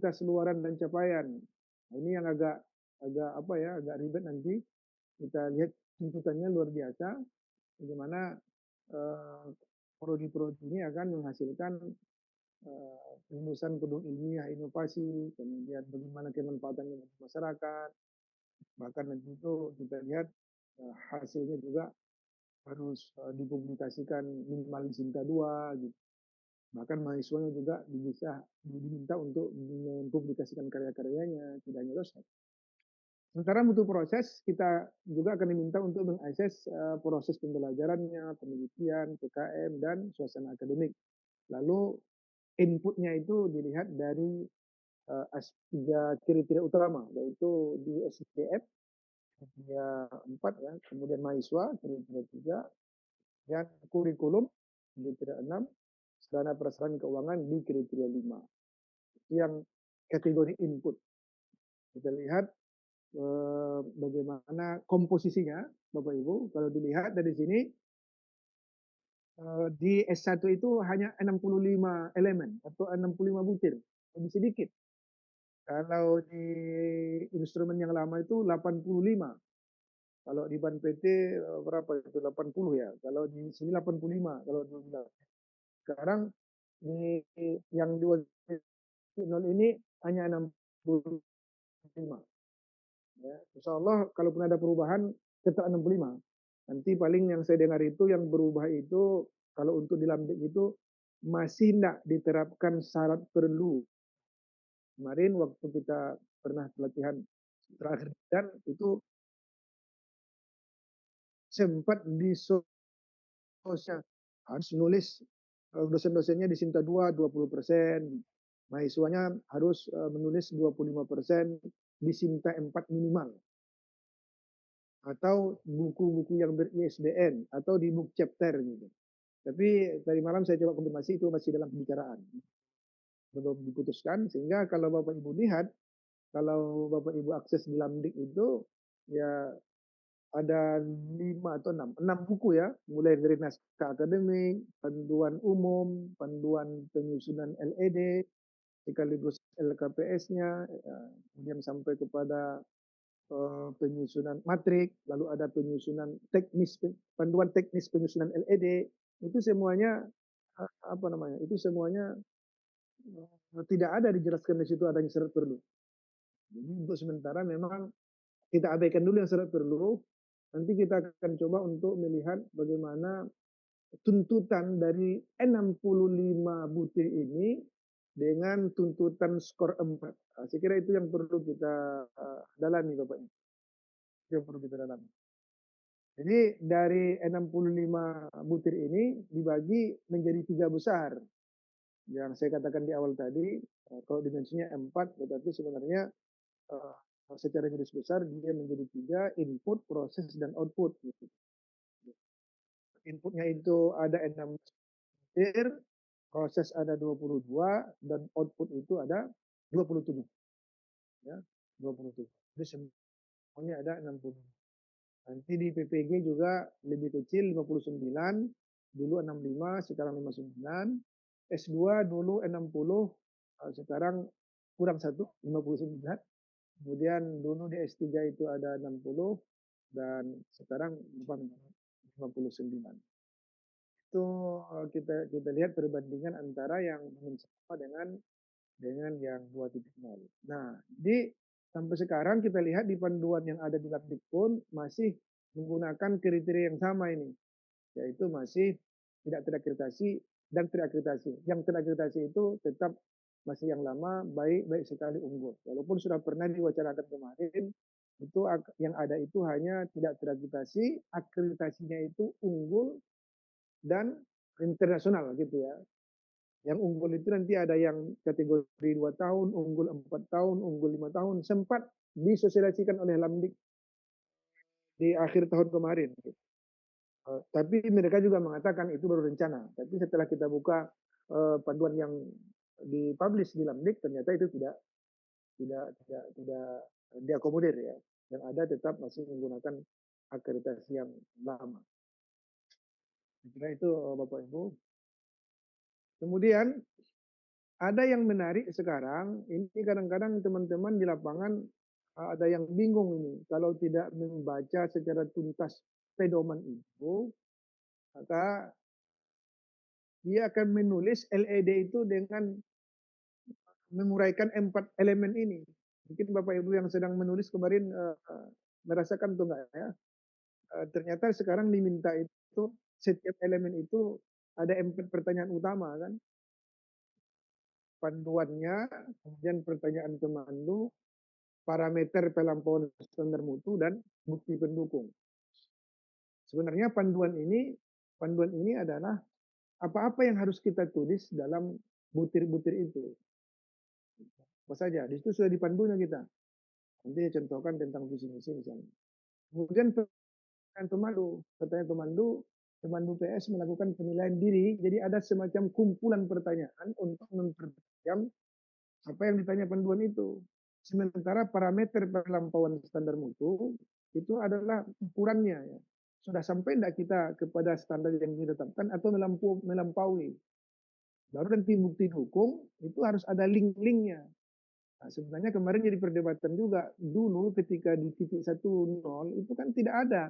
kualitas luaran dan capaian. Nah, ini yang agak agak apa ya, agak ribet nanti. Kita lihat tuntutannya luar biasa, bagaimana eh, prodi-prodi ini akan menghasilkan lulusan pedung ilmiah inovasi, kemudian bagaimana kemanfaatannya bagi masyarakat, bahkan nanti itu kita lihat hasilnya juga harus dipublikasikan minimal di Sinta 2 gitu. Bahkan mahasiswanya juga bisa diminta untuk mempublikasikan karya-karyanya, tidak hanya dosen. Sementara butuh proses, kita juga akan diminta untuk mengakses proses pembelajarannya, penelitian, PKM, dan suasana akademik. Lalu inputnya itu dilihat dari tiga kriteria utama, yaitu di SDM, kriteria 4, ya, kemudian mahasiswa, kriteria 3, dan kurikulum, kriteria 6, sarana prasarana keuangan di kriteria 5. Itu yang kategori input. Kita lihat bagaimana komposisinya, Bapak Ibu. Kalau dilihat dari sini, di S1 itu hanya 65 elemen atau 65 butir, lebih sedikit. Kalau di instrumen yang lama itu 85. Kalau di ban PT berapa itu 80 ya. Kalau di sini 85 kalau dulu. Sekarang di yang 2.0 ini hanya 65. Ya, insya Allah kalaupun ada perubahan tetap 65. Nanti paling yang saya dengar itu yang berubah itu kalau untuk di Lamdik itu masih tidak diterapkan syarat perlu. Kemarin waktu kita pernah pelatihan terakhir dan itu sempat di sosial harus nulis dosen-dosennya di Sinta 2 20%, mahasiswanya harus menulis 25% di Sinta 4 minimal, atau buku-buku yang ber-ISBN atau di book chapter gitu. Tapi tadi malam saya coba konfirmasi itu masih dalam pembicaraan, belum diputuskan. Sehingga kalau Bapak Ibu lihat, kalau Bapak Ibu akses di Lamdik itu ya ada 5 atau 6 buku ya, mulai dari naskah akademik, panduan umum, panduan penyusunan LED, sekaligus LKPS-nya, kemudian sampai kepada penyusunan matrik, lalu ada penyusunan teknis, panduan teknis penyusunan LED, itu semuanya apa namanya? Itu semuanya tidak ada dijelaskan di situ adanya syarat perlu. Jadi untuk sementara memang kita abaikan dulu yang syarat perlu. Nanti kita akan coba untuk melihat bagaimana tuntutan dari 65 butir ini dengan tuntutan skor 4. Nah, saya kira itu yang perlu kita dalami Bapak. Itu yang perlu kita dalami. Jadi dari 65 butir ini dibagi menjadi 3 besar. Yang saya katakan di awal tadi, kalau dimensinya 4, tetapi sebenarnya secara garis besar dia menjadi 3, input, proses, dan output. Gitu. Inputnya itu ada 6 butir, proses ada 22, dan output itu ada 27. Ya, 27. Jadi semuanya ada 60. Nanti di PPG juga lebih kecil 59, dulu 65, sekarang 59. S2 dulu 60, sekarang kurang 1, 59. Kemudian dulu di S3 itu ada 60 dan sekarang 59. Itu kita lihat perbandingan antara yang sama dengan yang 2.0. Nah, sampai sekarang kita lihat di panduan yang ada di Labdik pun masih menggunakan kriteria yang sama ini, yaitu masih tidak terakreditasi dan terakreditasi. Yang terakreditasi itu tetap masih yang lama, baik sekali unggul. Walaupun sudah pernah diwacanakan kemarin, itu yang ada itu hanya tidak terakreditasi, akreditasinya itu unggul dan internasional gitu ya. Yang unggul itu nanti ada yang kategori 2 tahun, unggul 4 tahun, unggul 5 tahun. Sempat disosialisasikan oleh Lamdik di akhir tahun kemarin. Tapi mereka juga mengatakan itu baru rencana. Tapi setelah kita buka panduan yang dipublish di Lamdik, ternyata itu tidak diakomodir ya. Yang ada tetap masih menggunakan akreditasi yang lama. Saya kira itu Bapak Ibu. Kemudian Ada yang menarik sekarang, ini kadang-kadang teman-teman di lapangan ada yang bingung ini. Kalau tidak membaca secara tuntas pedoman itu, maka dia akan menulis LED itu dengan menguraikan 4 elemen ini. Mungkin Bapak Ibu yang sedang menulis kemarin merasakan tuh enggak ya? Ternyata sekarang diminta itu setiap elemen itu ada 4 pertanyaan utama kan. Panduannya, kemudian pertanyaan pemandu, parameter pelampauan standar mutu, dan bukti pendukung. Sebenarnya panduan ini adalah apa-apa yang harus kita tulis dalam butir-butir itu. Apa saja, di situ sudah dipandunya kita. Nanti contohkan tentang visi misi misalnya. Kemudian pertanyaan pemandu PS melakukan penilaian diri. Jadi ada semacam kumpulan pertanyaan untuk mempertajam apa yang ditanya panduan itu. Sementara parameter pelampauan standar mutu itu adalah ukurannya. Ya. Sudah sampai tidak kita kepada standar yang ditetapkan atau melampaui. Baru nanti bukti dukung itu harus ada link-linknya. Nah, sebenarnya kemarin jadi perdebatan juga. Dulu ketika di titik 1.0 itu kan tidak ada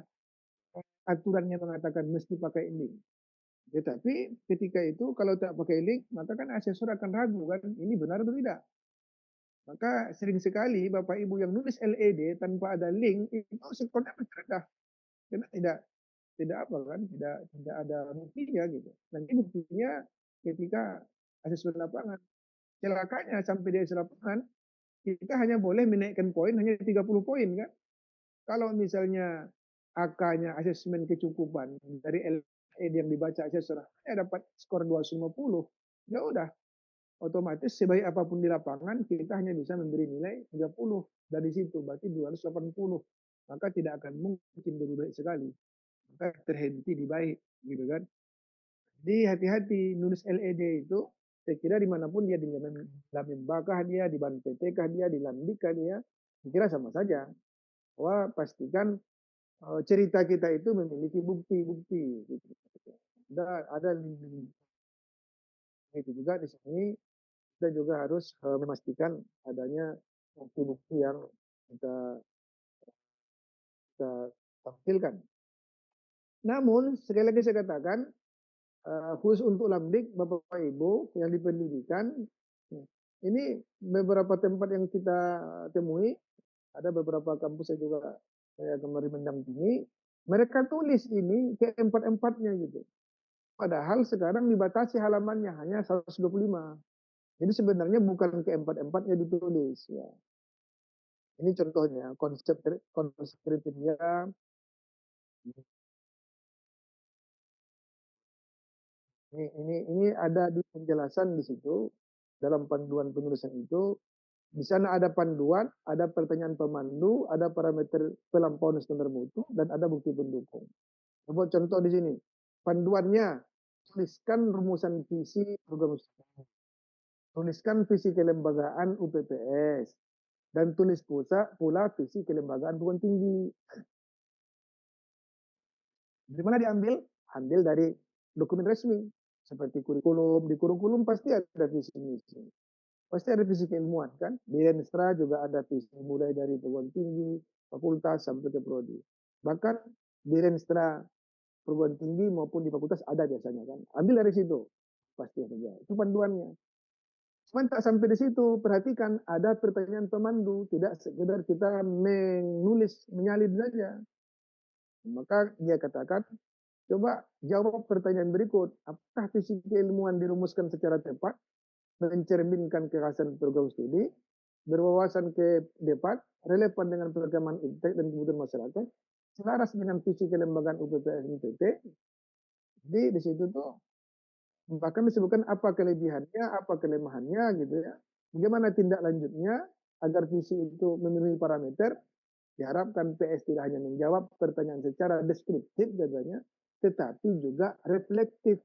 aturannya mengatakan mesti pakai link. Tetapi ketika itu kalau tak pakai link, maka kan asesor akan ragu kan, ini benar atau tidak. Maka sering sekali Bapak Ibu yang nulis LED tanpa ada link itu skornya rendah. Karena tidak apa kan, tidak ada buktinya gitu. Nanti buktinya ketika asesor lapangan. Celakanya sampai di asesor lapangan kita hanya boleh menaikkan poin hanya 30 poin kan. Kalau misalnya AK-nya asesmen kecukupan dari LED yang dibaca asesor dapat skor 250, ya udah otomatis sebaik apapun di lapangan kita hanya bisa memberi nilai 30 dari situ berarti 280, maka tidak akan mungkin lebih baik sekali, maka terhenti di baik gitu kan. Jadi hati-hati nulis LED itu, saya kira dimanapun dia, di Lamemba kah dia, di Ban PT kah dia, di Landik kah dia, saya kira sama saja. Bahwa pastikan cerita kita itu memiliki bukti-bukti. Gitu. Ada itu juga di sini kita juga harus memastikan adanya bukti-bukti yang kita, kita tampilkan. Namun sekali lagi saya katakan khusus untuk Lamdik Bapak Ibu yang di pendidikan, ini beberapa tempat yang kita temui, ada beberapa kampus yang juga saya kemarin mendampingi, mereka tulis ini ke empat-empatnya gitu. Padahal sekarang dibatasi halamannya hanya 125. Jadi sebenarnya bukan ke empat-empatnya ditulis. Ya. Ini contohnya konsep kriteria. Ini ada di penjelasan di situ dalam panduan penulisan itu. Di sana ada panduan, ada pertanyaan pemandu, ada parameter pelampauan standar mutu, dan ada bukti pendukung. Buat contoh di sini, panduannya tuliskan rumusan visi program studi, tuliskan visi kelembagaan UPPS, dan tulis pula visi kelembagaan perguruan tinggi. Dari mana diambil? Ambil dari dokumen resmi seperti kurikulum. Di kurikulum pasti ada visi misi. Pasti ada visi keilmuan kan. Di Renstra juga ada visi mulai dari perguruan tinggi, fakultas sampai ke prodi. Bahkan di Renstra perguruan tinggi maupun di fakultas ada biasanya kan. Ambil dari situ pasti saja. Itu panduannya. Cuman tak sampai di situ, perhatikan ada pertanyaan pemandu, tidak sekedar kita menulis, menyalin saja. Maka dia katakan, coba jawab pertanyaan berikut. Apakah visi keilmuan dirumuskan secara tepat, mencerminkan kekhasan program studi, berwawasan ke depan, relevan dengan perkembangan iptek dan kebutuhan masyarakat, selaras dengan visi kelembagaan UPPS MPT. Jadi di situ tuh bahkan disebutkan apa kelebihannya, apa kelemahannya gitu ya. Bagaimana tindak lanjutnya agar visi itu memenuhi parameter. Diharapkan PS tidak hanya menjawab pertanyaan secara deskriptif katanya, tetapi juga reflektif.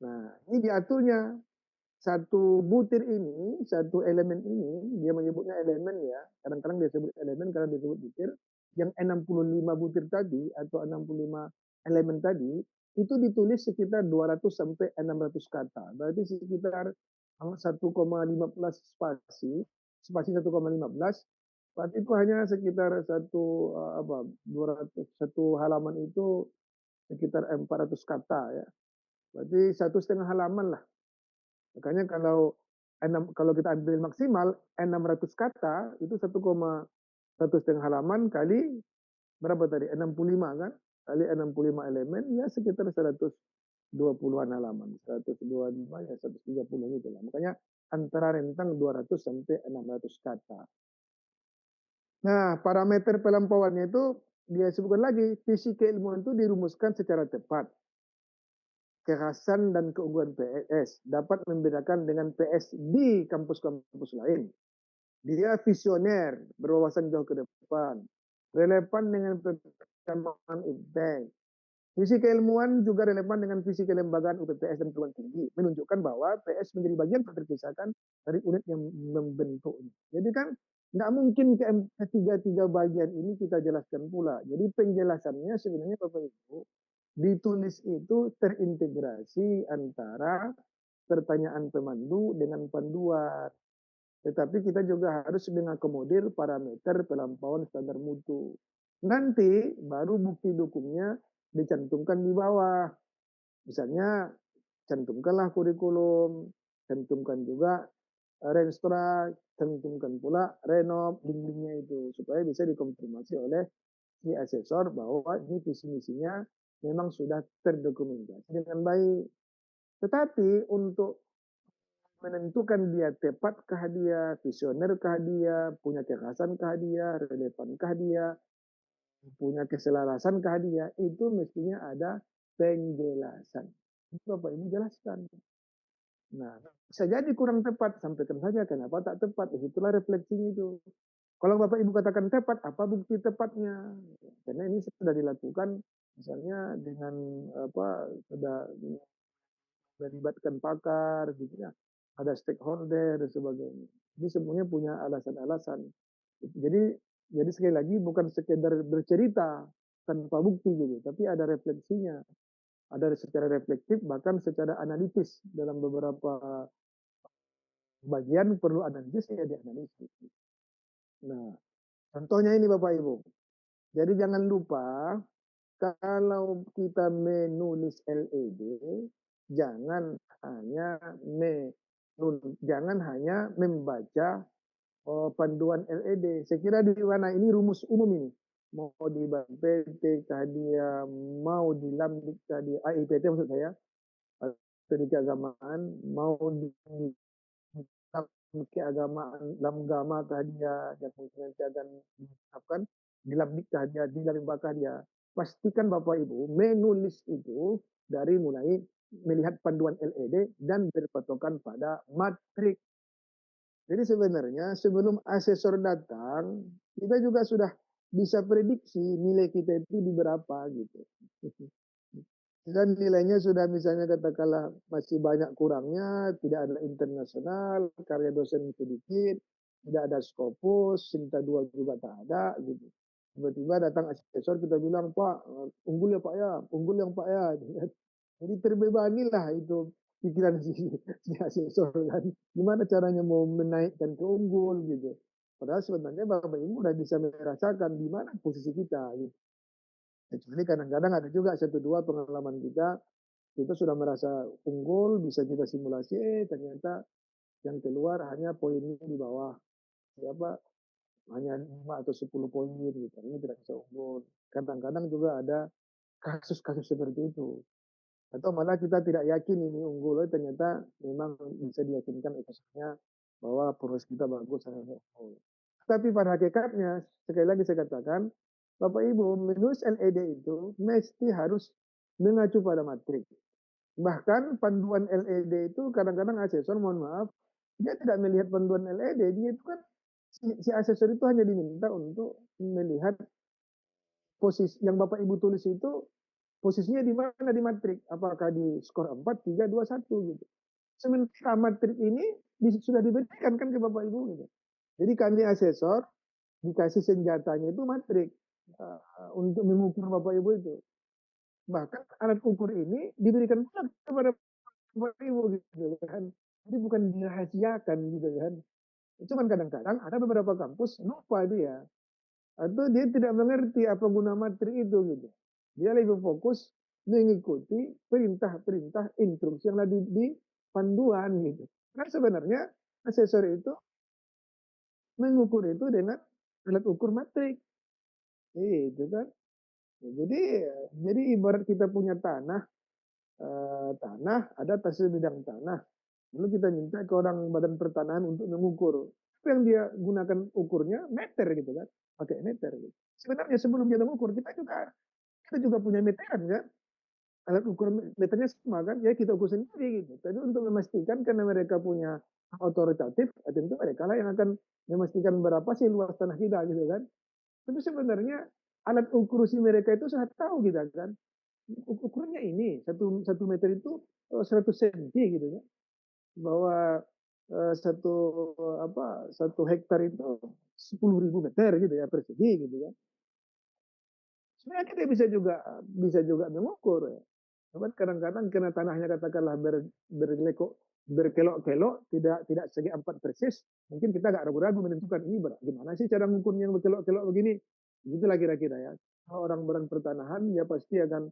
Nah, ini diaturnya satu butir ini, satu elemen ini, dia menyebutnya elemen ya. Kadang-kadang dia sebut elemen, kadang dia sebut butir. Yang 65 butir tadi atau 65 elemen tadi itu ditulis sekitar 200 sampai 600 kata. Berarti sekitar 1,15 spasi, spasi 1,15, berarti itu hanya sekitar apa 200 satu halaman itu sekitar 400 kata ya. Berarti 1,5 halaman lah. Makanya kalau kita ambil maksimal 600 kata itu 1,5 kali berapa tadi? 65 kan? Kali 65 elemen ya sekitar 120-an halaman. 125 ya 130 gitu lah. Makanya antara rentang 200 sampai 600 kata. Nah, parameter pelampauannya itu dia sebutkan lagi, visi keilmuan itu dirumuskan secara tepat. Kekhasan dan keunggulan PS dapat membedakan dengan PS di kampus-kampus lain. Dia visioner, berwawasan jauh ke depan, relevan dengan perkembangan UPTEK. Visi keilmuan juga relevan dengan visi kelembagaan UPPS dan perguruan tinggi, menunjukkan bahwa PS menjadi bagian terpisahkan dari unit yang membentuknya. Jadi kan nggak mungkin ketiga-tiga bagian ini kita jelaskan pula. Jadi penjelasannya sebenarnya Bapak Ibu ditulis itu terintegrasi antara pertanyaan pemandu dengan panduan. Tetapi kita juga harus mengakomodir parameter pelampauan standar mutu. Nanti baru bukti dukungnya dicantumkan di bawah. Misalnya cantumkanlah kurikulum, cantumkan juga Renstra, cantumkan pula Renov, link-linknya itu supaya bisa dikonfirmasi oleh si asesor bahwa ini visi misinya memang sudah terdokumentasi dengan baik. Tetapi untuk menentukan dia tepatkah dia, visionerkah dia, punya kekhasankah dia, relevankah dia, punya keselarasankah dia, itu mestinya ada penjelasan. Itu Bapak Ibu jelaskan. Nah, bisa jadi kurang tepat, sampaikan saja kenapa tak tepat. Itulah refleksinya itu. Kalau Bapak Ibu katakan tepat, apa bukti tepatnya? Karena ini sudah dilakukan misalnya dengan apa sudah melibatkan pakar gitu ya, ada stakeholder dan sebagainya. Ini semuanya punya alasan-alasan. Jadi sekali lagi bukan sekedar bercerita tanpa bukti gitu, tapi ada refleksinya, ada secara reflektif bahkan secara analitis dalam beberapa bagian perlu analisis ya dianalisis. Nah, contohnya ini Bapak Ibu. Jadi jangan lupa kalau kita menulis LED, jangan hanya jangan hanya membaca panduan LED. Saya kira di mana ini rumus umum ini. Mau di PT dia, mau di Lamdik tadi, IPT maksud saya, atau di keagamaan, mau di keagamaan, lamgama dia, yang nanti akan ditetapkan, di Lamdik dia, di Lambaka dia. Pastikan Bapak Ibu menulis itu dari mulai melihat panduan LED dan berpatokan pada matrik. Jadi sebenarnya sebelum asesor datang, kita juga sudah bisa prediksi nilai kita itu di berapa gitu. Dan nilainya sudah misalnya katakanlah masih banyak kurangnya, tidak ada internasional, karya dosen sedikit, tidak ada Scopus, Sinta 2 juga tak ada gitu. Tiba-tiba datang asesor kita bilang, Pak, unggul ya Pak ya, unggul yang Pak ya. Jadi terbebanilah itu pikiran si asesor kan. Gimana caranya mau menaikkan ke unggul gitu. Padahal sebenarnya Bapak Ibu sudah bisa merasakan di mana posisi kita gitu. Kecuali kadang-kadang ada juga satu dua pengalaman kita sudah merasa unggul, bisa kita simulasi, ternyata yang keluar hanya poinnya di bawah. Siapa hanya 5 atau 10 poin gitu. Ini tidak bisa unggul. Kadang-kadang juga ada kasus-kasus seperti itu. Atau malah kita tidak yakin ini unggul, ternyata memang bisa diyakinkan episodenya bahwa proses kita bagus sangat unggul. Tapi pada hakikatnya, sekali lagi saya katakan, Bapak Ibu, menulis LED itu mesti harus mengacu pada matrik. Bahkan panduan LED itu kadang-kadang asesor, mohon maaf, dia tidak melihat panduan LED, dia itu kan si asesor itu hanya diminta untuk melihat posisi yang Bapak Ibu tulis itu posisinya di mana di matrik, apakah di skor 4, 3, 2, 1 gitu. Sementara matrik ini sudah diberikan kan ke Bapak Ibu gitu. Jadi kami asesor dikasih senjatanya itu matrik untuk mengukur Bapak Ibu itu. Bahkan alat ukur ini diberikan pula kepada Bapak Ibu gitu kan. Jadi bukan dirahasiakan gitu kan. Cuman kadang-kadang ada beberapa kampus lupa dia atau dia tidak mengerti apa guna materi itu gitu. Dia lebih fokus mengikuti perintah-perintah instruksi yang ada di panduan gitu. Karena sebenarnya asesor itu mengukur itu dengan alat ukur matrik. Itu kan. Jadi ibarat kita punya tanah ada tes bidang tanah. Lalu kita minta ke orang badan pertanahan untuk mengukur. Apa yang dia gunakan ukurnya meter gitu kan, pakai meter. Gitu. Sebenarnya sebelum dia mengukur kita juga punya meteran kan, alat ukur meternya sama kan, ya kita ukur sendiri gitu. Tapi untuk memastikan karena mereka punya otoritatif, tentu mereka lah yang akan memastikan berapa sih luas tanah kita gitu kan. Tapi sebenarnya alat ukur si mereka itu sangat tahu kita kan. Ukurannya ini satu meter itu 100 cm gitu kan, bahwa satu satu hektar itu 10.000 meter gitu ya persegi gitu ya. Sebenarnya kita bisa juga mengukur ya. Cuman kadang-kadang karena tanahnya katakanlah berkelok-kelok, tidak segi empat persis, mungkin kita agak ragu-ragu menentukan ini gimana sih cara mengukurnya yang berkelok-kelok begini. Itulah kira-kira ya. Kalau orang pertanahan ya pasti akan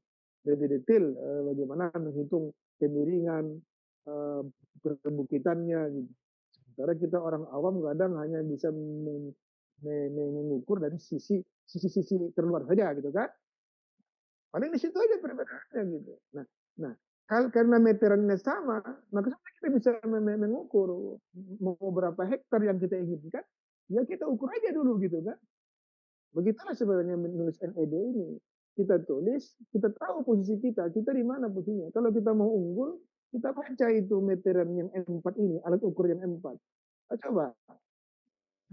lebih detail bagaimana menghitung kemiringan, eh, perbukitannya gitu. Sementara kita orang awam kadang hanya bisa mengukur dari sisi terluar saja gitu kan. Paling di situ aja perbedaannya gitu. Nah, karena meterannya sama, maka kita bisa mengukur mau berapa hektar yang kita inginkan, ya kita ukur aja dulu gitu kan. Begitulah sebenarnya menulis NED ini. Kita tulis, kita tahu posisi kita di mana posisinya. Kalau kita mau unggul, kita baca itu meteran yang M4 ini, alat ukur yang M4. Nah, coba,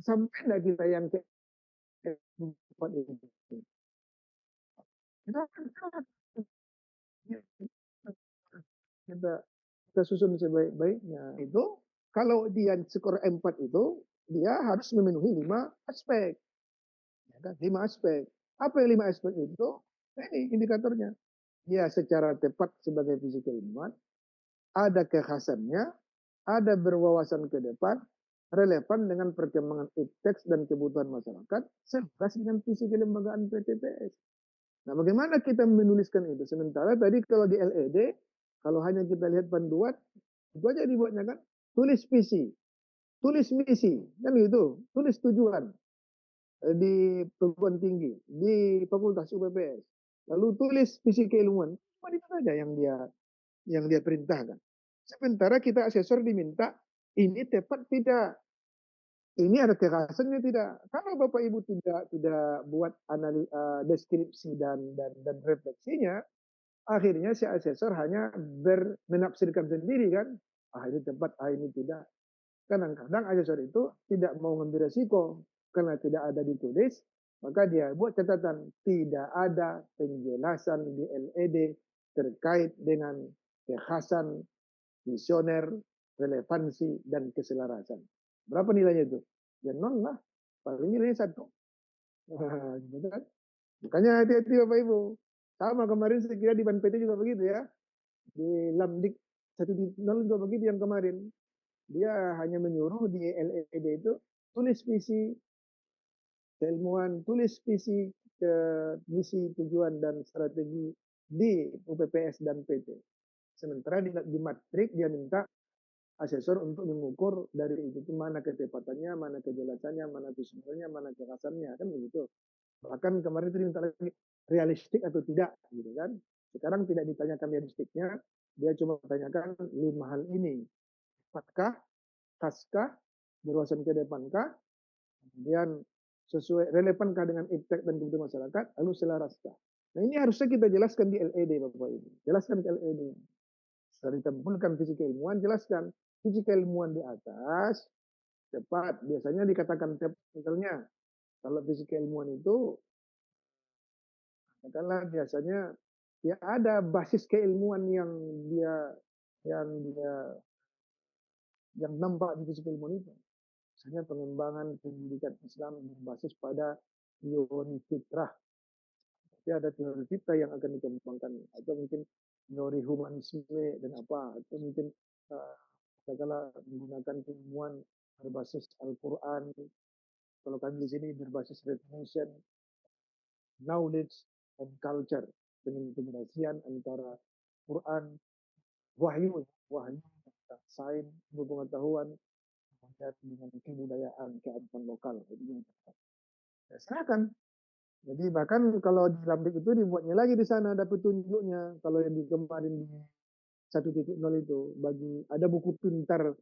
sampai enggak kita yang ke M4 ini? Kita kita kita susun sebaik-baiknya itu kalau dia skor M4 itu dia harus memenuhi 5 aspek, ya kan? 5 aspek. Apa yang 5 aspek itu? Nah, ini indikatornya. Dia secara tepat sebagai fisika ilmuwan, ada kekhasannya, ada berwawasan ke depan, relevan dengan perkembangan ipteks dan kebutuhan masyarakat, selaras dengan visi kelembagaan PTPS. Nah, bagaimana kita menuliskan itu? Sementara tadi kalau di LED, kalau hanya kita lihat panduan, itu aja dibuatnya kan. Tulis visi, tulis misi, kan gitu. Tulis tujuan di perguruan tinggi, di fakultas UPPS. Lalu tulis visi keilmuan. Cuma itu saja yang dia perintahkan. Sementara kita asesor diminta ini tepat tidak, ini ada kekerasannya tidak. Kalau Bapak Ibu tidak buat deskripsi dan refleksinya, akhirnya si asesor hanya menafsirkan sendiri kan. Ini tepat, ini tidak. Kadang-kadang asesor itu tidak mau mengambil resiko karena tidak ada ditulis, maka dia buat catatan tidak ada penjelasan di LED terkait dengan kekhasan, visioner, relevansi, dan keselarasan. Berapa nilainya itu? Ya non lah, paling nilainya 1. Gitu kan? Makanya hati-hati Bapak Ibu. Sama kemarin saya kira di Ban PT juga begitu ya. Di Lamdik 1.0 juga begitu yang kemarin. Dia hanya menyuruh di LED itu tulis visi keilmuan, tulis visi ke misi, tujuan, dan strategi di UPPS dan PT. Sementara di matrik dia minta asesor untuk mengukur dari itu mana ketepatannya, mana kejelasannya, mana visionernya, mana kekhasannya, kan begitu. Bahkan kemarin itu diminta lagi realistik atau tidak, gitu kan. Sekarang tidak ditanyakan realistiknya, dia cuma tanyakan 5 hal ini. Tepatkah, khaskah, berwawasan ke depankah, kemudian sesuai relevankah dengan impact dan kebutuhan masyarakat, lalu selaraskah. Nah ini harusnya kita jelaskan di LED Bapak Ibu. Jelaskan ke LED. Setelah ditampilkan visi keilmuan, jelaskan visi keilmuan di atas tepat. Biasanya dikatakan tepat. Misalnya kalau visi keilmuan itu katakanlah biasanya ya ada basis keilmuan dia yang dia yang nampak di visi keilmuan itu. Misalnya pengembangan pendidikan Islam berbasis pada teori fitrah. Tapi ada teori fitrah yang akan dikembangkan atau mungkin teori humanisme dan apa atau mungkin uh, katakanlah menggunakan keilmuan berbasis Al-Quran, kalau kami di sini berbasis Reformation, knowledge and culture, pengintegrasian antara Quran, wahyu, wahyu tentang sains, pengetahuan, dengan kebudayaan, kearifan lokal. Ya, silakan. Jadi bahkan kalau di Lambik itu dibuatnya lagi di sana ada petunjuknya. Kalau yang di kemarin di 1.0 itu ada buku pintar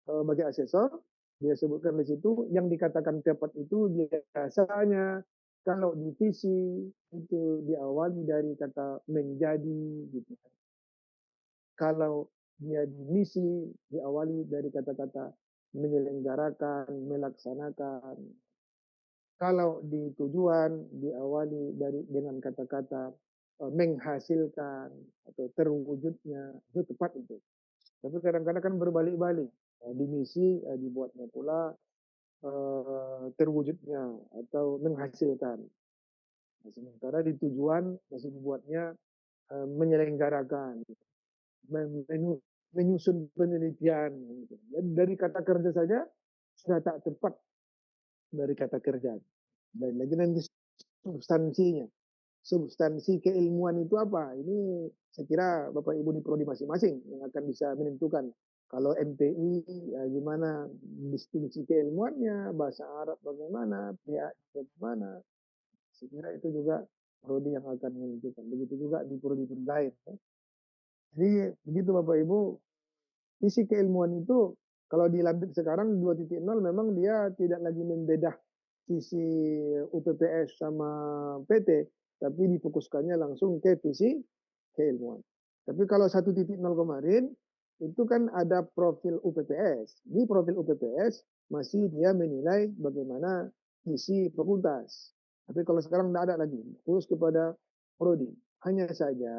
bagi asesor, dia sebutkan di situ yang dikatakan tepat itu biasanya kalau di visi itu diawali dari kata menjadi gitu. Kalau dia di misi diawali dari kata-kata menyelenggarakan, melaksanakan. Kalau di tujuan diawali dengan kata-kata menghasilkan atau terwujudnya, itu tepat itu. Tapi kadang-kadang kan berbalik-balik. Di misi dibuatnya pula terwujudnya atau menghasilkan. Nah, sementara di tujuan masih dibuatnya menyelenggarakan, menyusun penelitian. Dan dari kata kerja saja sudah tak tepat dari kata kerja. Dan lagi nanti substansinya. Substansi keilmuan itu apa? Ini saya kira Bapak Ibu di prodi masing-masing yang akan bisa menentukan. Kalau MPI ya gimana distingsi keilmuannya, bahasa Arab bagaimana, PA bagaimana. Saya kira itu juga prodi yang akan menentukan. Begitu juga di prodi-prodi lain. Jadi begitu Bapak Ibu, isi keilmuan itu kalau dilanjut sekarang 2.0 memang dia tidak lagi membedah visi UPPS sama PT, tapi difokuskannya langsung ke visi keilmuan. Tapi kalau 1.0 kemarin itu kan ada profil UPPS. Di profil UPPS masih dia menilai bagaimana visi fakultas. Tapi kalau sekarang tidak ada lagi, khusus kepada prodi. Hanya saja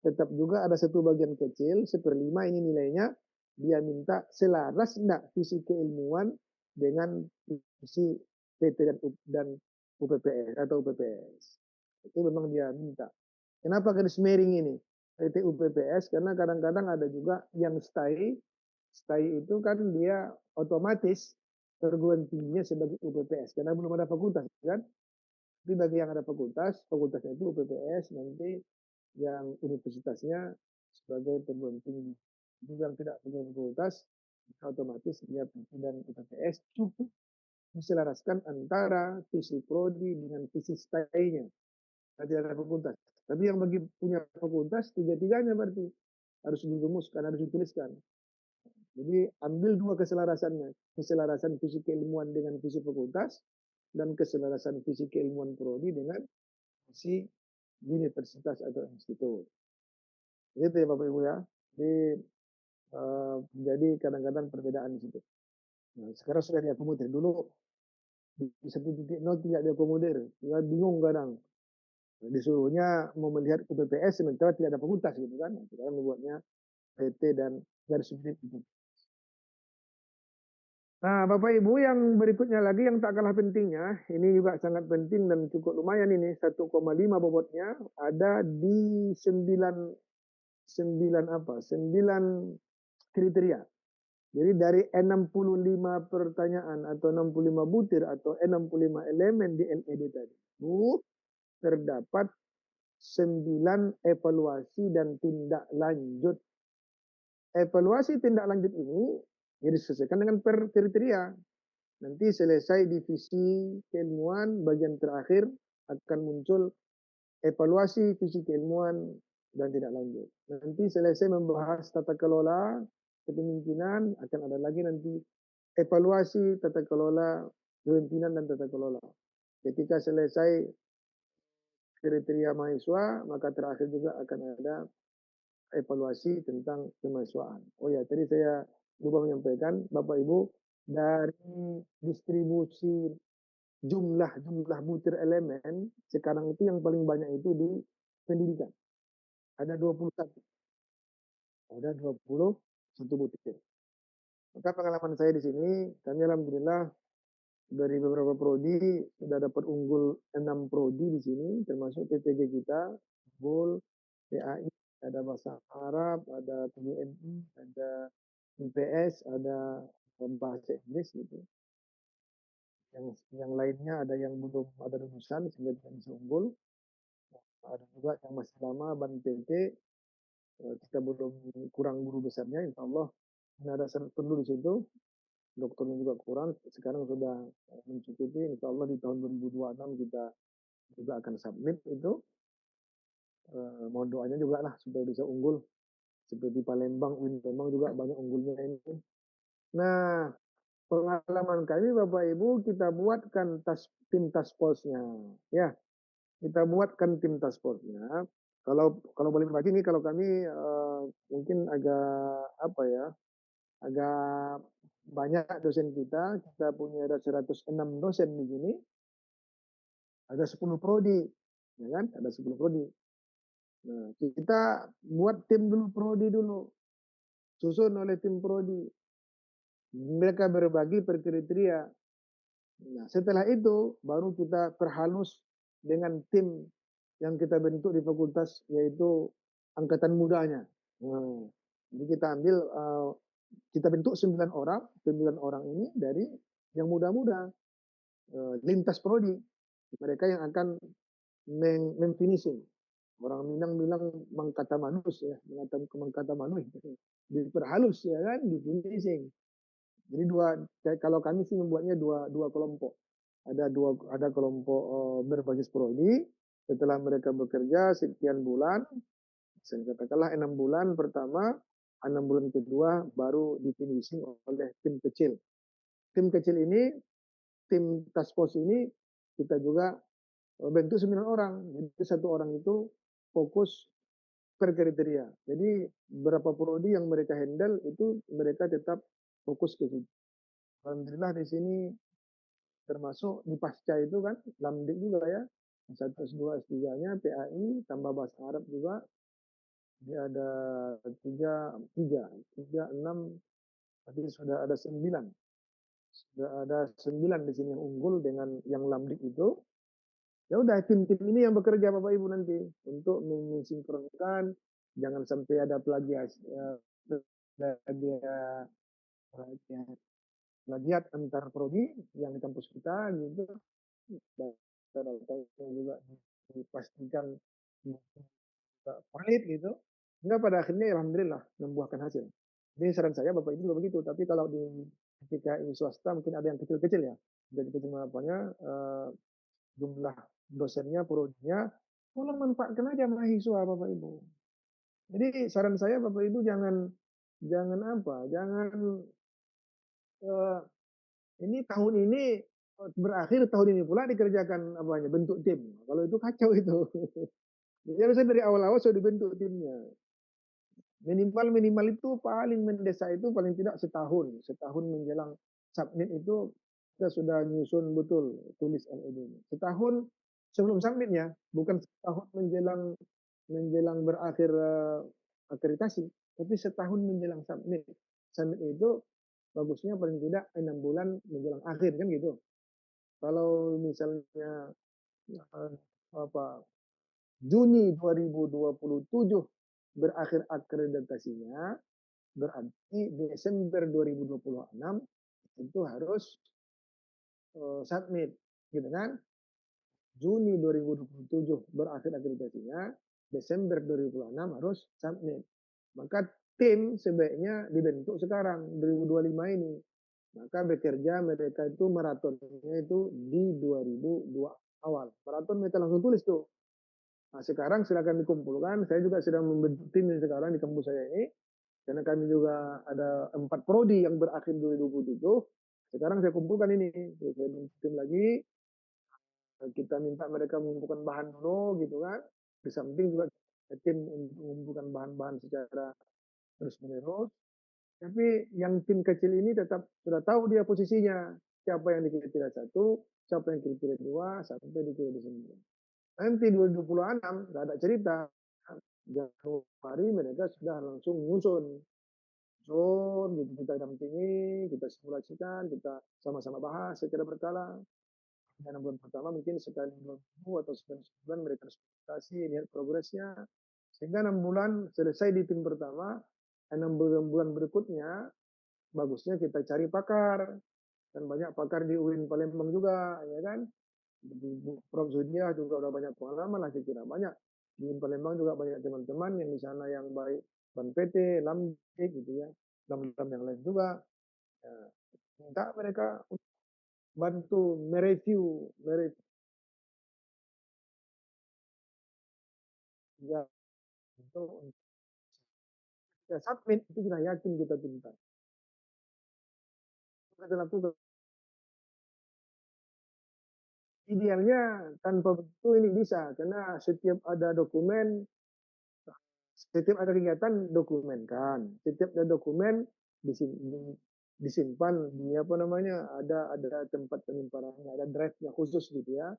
tetap juga ada satu bagian kecil, 1/5 ini nilainya, dia minta selaras enggak visi keilmuan dengan visi PT dan UPPS atau UPPS. Itu memang dia minta. Kenapa garis miring ini? PT UPPS karena kadang-kadang ada juga yang stay. Stay itu kan dia otomatis perguruan tingginya sebagai UPPS karena belum ada fakultas kan. Tapi bagi yang ada fakultas, fakultasnya itu UPPS nanti yang universitasnya sebagai perguruan tinggi. Jadi yang tidak punya fakultas, otomatis dia PT dan UPPS cukup diselaraskan antara visi prodi dengan visi stay-nya. Tidak ada fakultas. Tapi yang bagi punya fakultas, tiga-tiganya berarti harus dirumuskan, harus dituliskan. Jadi ambil dua keselarasannya. Keselarasan visi keilmuan dengan visi fakultas, dan keselarasan visi keilmuan prodi dengan visi universitas atau institut. Itu ya Bapak Ibu ya. Jadi kadang-kadang perbedaan di situ. Nah, sekarang sudah diakomodir. Dulu di 1.0 tidak diakomodir. Ya, bingung kadang. Disuruhnya mau melihat UPPS sementara tidak ada fakultas gitu kan. Sekarang membuatnya PT dan garis miring itu. Nah, Bapak Ibu yang berikutnya lagi yang tak kalah pentingnya, ini juga sangat penting dan cukup lumayan ini 1,5 bobotnya ada di 9 kriteria. Jadi dari 65 pertanyaan atau 65 butir atau 65 elemen di LED tadi, terdapat 9 evaluasi dan tindak lanjut. Evaluasi tindak lanjut ini diselesaikan dengan kriteria. Nanti selesai divisi keilmuan, bagian terakhir akan muncul evaluasi visi keilmuan dan tindak lanjut. Nanti selesai membahas tata kelola kepemimpinan, akan ada lagi nanti evaluasi tata kelola kepemimpinan dan tata kelola. Ketika selesai kriteria mahasiswa, maka terakhir juga akan ada evaluasi tentang kemahasiswaan. Oh ya, tadi saya lupa menyampaikan, Bapak Ibu, dari distribusi jumlah butir elemen, sekarang itu yang paling banyak itu di pendidikan. Ada 21. Ada 21 butir. Maka pengalaman saya di sini, kami alhamdulillah dari beberapa prodi sudah dapat unggul 6 prodi di sini, termasuk PPG kita, unggul, PAI, ada bahasa Arab, ada PMI, ada IPS, ada bahasa Inggris gitu. Yang lainnya ada yang belum ada lulusan sehingga tidak bisa unggul. Ada juga yang masih lama ban PT, kita belum kurang guru besarnya, insya Allah ini ada perlu di situ. Dokternya juga kurang, sekarang sudah mencukupi, insya Allah di tahun 2026 kita juga akan submit itu. Mohon doanya juga lah supaya bisa unggul. Seperti Palembang, UIN Palembang juga banyak unggulnya ini. Nah, pengalaman kami Bapak Ibu, kita buatkan tim task force-nya. Ya, kita buatkan tim task force-nya. Kalau boleh berbagi nih, kalau kami mungkin agak apa ya, agak banyak dosen kita punya ada 106 dosen di sini, ada 10 prodi, ya kan? Ada 10 prodi. Nah, kita buat tim dulu prodi dulu, susun oleh tim prodi. Mereka berbagi per kriteria. Nah, setelah itu baru kita perhalus dengan tim yang kita bentuk di fakultas, yaitu angkatan mudanya. Nah, jadi kita ambil, kita bentuk 9 orang ini dari yang muda-muda, lintas prodi. Mereka yang akan memfinishing. Orang Minang bilang mengkata manus ya, mengkata manus, diperhalus ya kan, di finishing. Jadi kalau kami sih membuatnya dua kelompok. Ada kelompok berbasis prodi. Setelah mereka bekerja sekian bulan, saya katakanlah 6 bulan pertama, 6 bulan kedua baru di finishing oleh tim kecil. Tim kecil ini, tim task force ini kita juga bentuk 9 orang. Jadi 1 orang itu fokus per kriteria. Jadi berapa prodi yang mereka handle itu mereka tetap fokus ke situ. Alhamdulillah di sini termasuk di pasca itu kan Lamdik juga ya, satu S2 S3-nya PAI tambah bahasa Arab juga, dia ada tiga enam, berarti sudah ada 9 di sini yang unggul dengan yang Lamdik itu. Ya udah tim-tim ini yang bekerja Bapak Ibu nanti untuk mensinkronkan, jangan sampai ada plagiat, plagiat, plagiat antar prodi yang di kampus kita gitu. Data juga dipastikan valid gitu. Enggak, pada akhirnya alhamdulillah membuahkan hasil. Ini saran saya Bapak Ibu juga begitu. Tapi kalau ketika ini swasta mungkin ada yang kecil-kecil ya. Jadi kecil apanya, jumlah dosennya, prodinya, tolong manfaatkan aja mahasiswa Bapak Ibu. Jadi saran saya Bapak Ibu jangan apa, jangan uh, ini tahun ini berakhir tahun ini pula dikerjakan apanya bentuk tim. Kalau itu kacau itu. Jadi harusnya dari awal-awal sudah dibentuk timnya. Minimal itu paling mendesak itu paling tidak setahun menjelang submit itu kita sudah nyusun betul tulis LED ini. Setahun sebelum submitnya, bukan setahun menjelang menjelang berakhir akreditasi, tapi setahun menjelang submit. Submit itu bagusnya paling tidak 6 bulan menjelang akhir kan gitu. Kalau misalnya apa Juni 2027 berakhir akreditasinya, berarti Desember 2026 itu harus submit, gitu kan? Juni 2027 berakhir akreditasinya, Desember 2026 harus submit. Maka tim sebaiknya dibentuk sekarang 2025 ini. Maka bekerja mereka itu maratonnya itu di 2002 awal. Maraton mereka langsung tulis tuh. Nah, sekarang silakan dikumpulkan. Saya juga sedang membentuk tim sekarang di kampus saya ini. Karena kami juga ada 4 prodi yang berakhir 2027. Sekarang saya kumpulkan ini. Saya bentuk tim lagi. Kita minta mereka mengumpulkan bahan dulu gitu kan. Di samping juga tim untuk mengumpulkan bahan-bahan secara terus menerus. Tapi yang tim kecil ini tetap sudah tahu dia posisinya. Siapa yang di kriteria 1, siapa yang di kriteria 2, sampai di kriteria 9. Nanti 2026 nggak ada cerita. Januari mereka sudah langsung nyusun. Gitu, kita dampingi, kita simulasikan, kita sama-sama bahas secara berkala. Dan bulan pertama mungkin sekali 2 minggu atau sekali sebulan mereka presentasi, lihat progresnya. Sehingga 6 bulan selesai di tim pertama, 6 bulan berikutnya bagusnya kita cari pakar. Dan banyak pakar di UIN Palembang juga, ya kan? Prof. Zudia juga udah banyak pengalaman lah, saya kira. Banyak. Di UIN Palembang juga banyak teman-teman yang di sana yang baik. Ban PT, Lamdik gitu ya. Lam-lam yang lain juga. Ya, minta mereka bantu mereview, ya, untuk ya, submit itu kita yakin kita tuntas. Kita lakukan. Idealnya tanpa begitu ini bisa, karena setiap ada dokumen, setiap ada kegiatan dokumenkan, setiap ada dokumen disimpan di apa namanya, ada tempat penyimpanannya, ada drive-nya khusus gitu ya,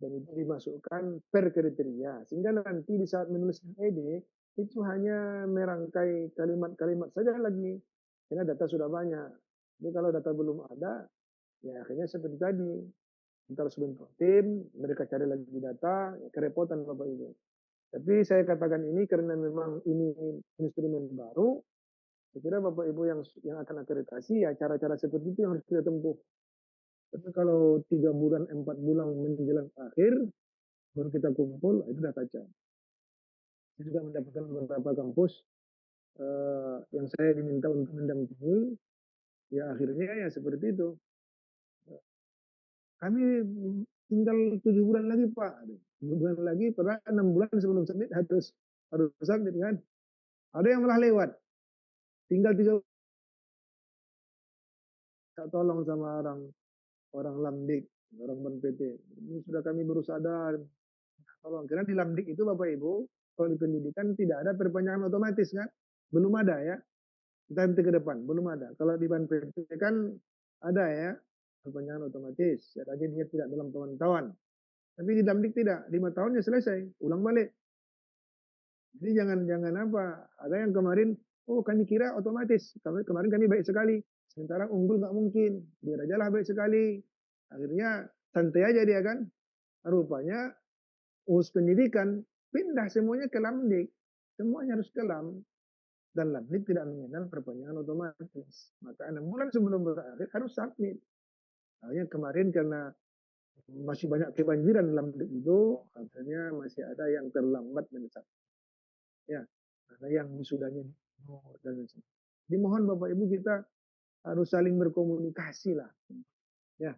dan itu dimasukkan per kriteria, sehingga nanti di saat menulis ED itu hanya merangkai kalimat-kalimat saja lagi, karena data sudah banyak. Jadi kalau data belum ada, ya akhirnya seperti tadi, kita harus bentuk tim, mereka cari lagi data, kerepotan Bapak Ibu. Tapi saya katakan ini karena memang ini instrumen baru, saya kira Bapak Ibu yang akan akreditasi, ya cara-cara seperti itu yang harus kita tempuh. Tapi kalau 3 bulan, 4 bulan menjelang akhir, baru kita kumpul, itu sudah kacau. Saya juga mendapatkan beberapa kampus yang saya diminta untuk mendampingi, ya akhirnya ya seperti itu. Kami tinggal 7 bulan lagi Pak, 7 bulan lagi, padahal 6 bulan sebelum submit harus submit kan. Ada yang malah lewat, tinggal 3 tolong sama orang Lamdik, orang Ban PT. Ini sudah kami berusaha dan tolong. Karena di Lamdik itu Bapak Ibu, kalau di pendidikan tidak ada perpanjangan otomatis kan, belum ada ya. Kita nanti ke depan, belum ada. Kalau di Ban PT kan ada ya, perpanjangan otomatis. Aja dia tidak dalam tahun-tahun. Tapi di Lamdik tidak, 5 tahunnya selesai, ulang balik. Jadi jangan apa, ada yang kemarin, oh kami kira otomatis, kemarin kami baik sekali, sementara unggul nggak mungkin, biar aja lah baik sekali. Akhirnya santai aja dia kan, rupanya urus pendidikan pindah semuanya ke Lamdik, semuanya harus ke Lam, dan Lamdik tidak mengenal perpanjangan otomatis. Maka 6 bulan sebelum berakhir harus submit. Akhirnya kemarin karena masih banyak kebanjiran Lamdik itu, akhirnya masih ada yang terlambat mensubmit. Ya, ada yang wisudanya dan sebagainya. Dimohon Bapak Ibu kita harus saling berkomunikasi lah. Ya,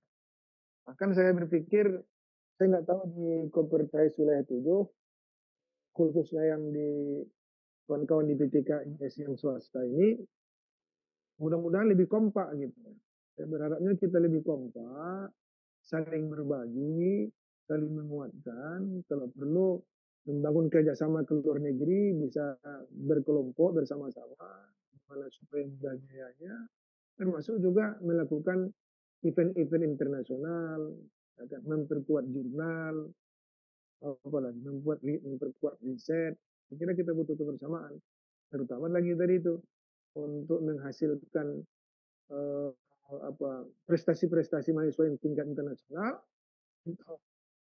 akan saya berpikir, saya nggak tahu di Kompetensi Wilayah 7, khususnya yang di kawan-kawan di PTKIS yang swasta ini, mudah-mudahan lebih kompak gitu. Saya berharapnya kita lebih kompak, saling berbagi, saling menguatkan, kalau perlu membangun kerjasama ke luar negeri, bisa berkelompok bersama-sama, mana supaya mudah biayanya, termasuk juga melakukan event-event internasional, memperkuat jurnal, apalagi memperkuat riset. Saya kira kita butuh kebersamaan, terutama lagi tadi itu untuk menghasilkan eh, prestasi-prestasi mahasiswa yang tingkat internasional.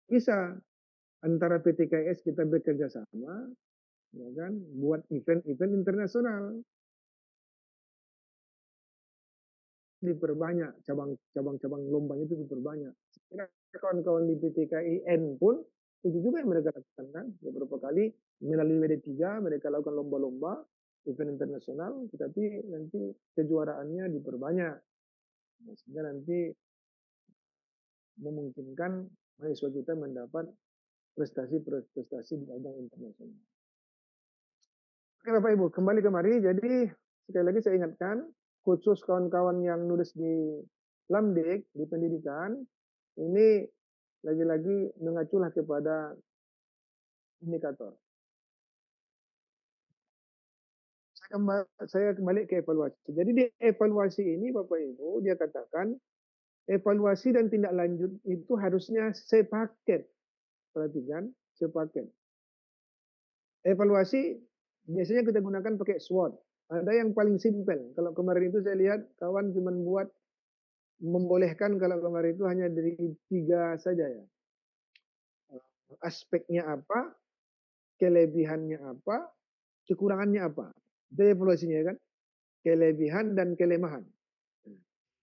Bisa antara PTKS kita bekerja sama, ya kan, buat event-event internasional, diperbanyak cabang-cabang lombanya itu diperbanyak. Kira kawan-kawan di PTKIN pun itu juga yang mereka lakukan kan, beberapa kali melalui WD3 mereka lakukan lomba-lomba event internasional, tetapi nanti kejuaraannya diperbanyak, sehingga nanti memungkinkan mahasiswa kita mendapat prestasi-prestasi di ajang internasional. Oke Bapak Ibu, kembali kemari. Jadi sekali lagi saya ingatkan, khusus kawan-kawan yang nulis di Lamdik, di pendidikan, ini lagi-lagi mengaculah kepada indikator. Saya kembali ke evaluasi. Jadi di evaluasi ini Bapak Ibu, dia katakan evaluasi dan tindak lanjut itu harusnya sepaket. Perhatikan, sepaket. Evaluasi biasanya kita gunakan pakai SWOT. Ada yang paling simpel. Kalau kemarin itu saya lihat kawan cuma buat membolehkan, kalau kemarin itu hanya dari 3 saja ya. Aspeknya apa, kelebihannya apa, kekurangannya apa. Itu evaluasinya kan. Kelebihan dan kelemahan.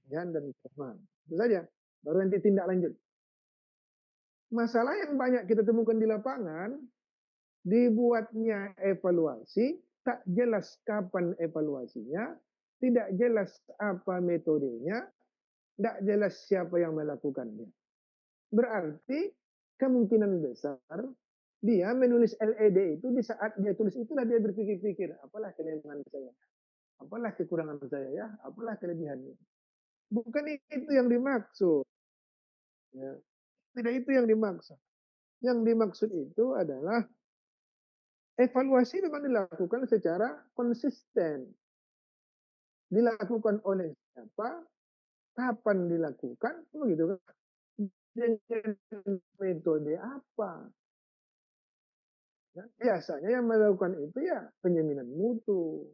pelatihan dan pengumuman. Itu saja. Baru nanti tindak lanjut. Masalah yang banyak kita temukan di lapangan, dibuatnya evaluasi, tak jelas kapan evaluasinya, tidak jelas apa metodenya, tidak jelas siapa yang melakukannya. Berarti kemungkinan besar dia menulis LED itu di saat dia tulis itulah dia berpikir-pikir, apalah kelemahan saya, apalah kekurangan saya ya, apalah kelebihannya. Bukan itu yang dimaksud. Ya. Tidak itu yang dimaksud. Yang dimaksud itu adalah evaluasi memang dilakukan secara konsisten. Dilakukan oleh siapa, kapan dilakukan, begitu kan? Dengan metode apa? Ya, biasanya yang melakukan itu ya penyeminan mutu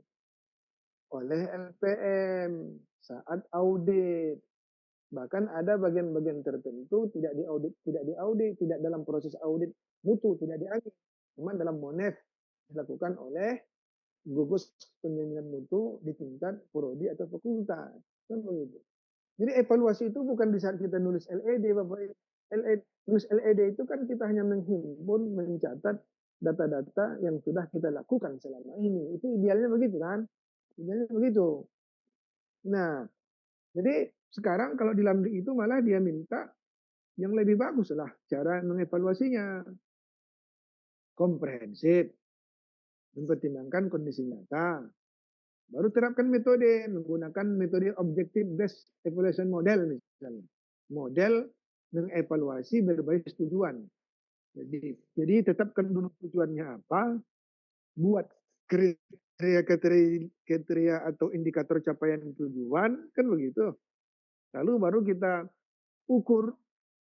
oleh LPM saat audit. Bahkan ada bagian-bagian tertentu tidak diaudit, tidak dalam proses audit mutu, tidak diaudit. Cuma dalam monef dilakukan oleh gugus penjaminan mutu di tingkat prodi atau fakultas. Kan begitu. Jadi evaluasi itu bukan di saat kita nulis LED, Bapak. LED, nulis LED itu kan kita hanya menghimpun, mencatat data-data yang sudah kita lakukan selama ini. Itu idealnya begitu kan? Idealnya begitu. Nah, jadi sekarang kalau di Lamdik itu malah dia minta yang lebih bagus lah cara mengevaluasinya. Komprehensif, mempertimbangkan kondisi nyata. Baru terapkan metode, menggunakan metode objective based evaluation model misalnya. Model mengevaluasi berbasis tujuan. Jadi tetapkan dulu tujuannya apa, buat kriteria atau indikator capaian tujuan, kan begitu. Lalu baru kita ukur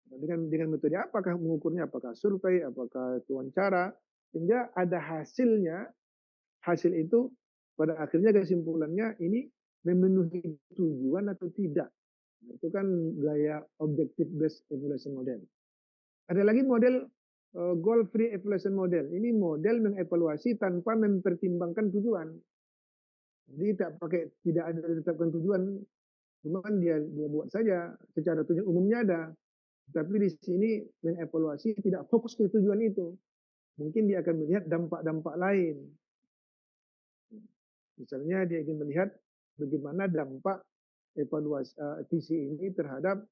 dengan metode apakah mengukurnya, apakah survei, apakah wawancara, sehingga ada hasilnya. Hasil itu pada akhirnya kesimpulannya ini memenuhi tujuan atau tidak. Itu kan gaya objective based evaluation model. Ada lagi model goal free evaluation model. Ini model mengevaluasi tanpa mempertimbangkan tujuan. Jadi tidak ada ditetapkan tujuan, cuma kan dia buat saja secara tujuan umumnya ada. Tapi di sini mengevaluasi tidak fokus ke tujuan itu. Mungkin dia akan melihat dampak-dampak lain. Misalnya dia ingin melihat bagaimana dampak evaluasi visi ini terhadap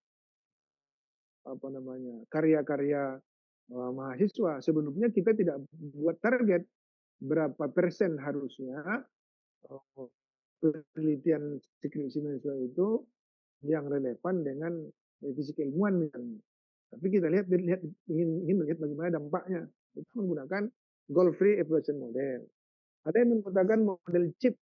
apa namanya karya-karya mahasiswa. Sebelumnya kita tidak buat target berapa persen harusnya penelitian skripsi mahasiswa itu yang relevan dengan visi keilmuan misalnya. Tapi kita ingin melihat bagaimana dampaknya. Itu menggunakan goal free evaluation model. Ada yang menggunakan model chip.